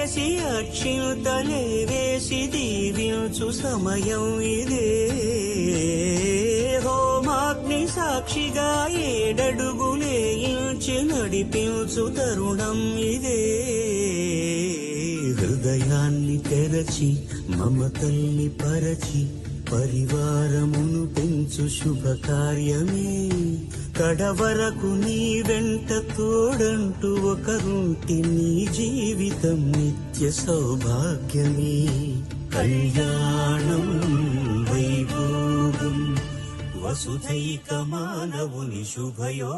చేసి అక్షింతలే వేసి దీవించు సమయం ఇదే. హోమాగ్ని సాక్షిగా ఏడడుగులే ఇంచి నడిపించు తరుణం ఇదే. హృదయాన్ని తెరచి మమతల్ని పరచి పరివారమును పెంచు శుభకార్యమే. కడవరకు నీ వెంట తోడంటూ ఒకరుంటి నీ జీవితం నిత్య సౌభాగ్యమే. కళ్యాణం వైభోగం వసుధైక మానవుని శుభయోగం.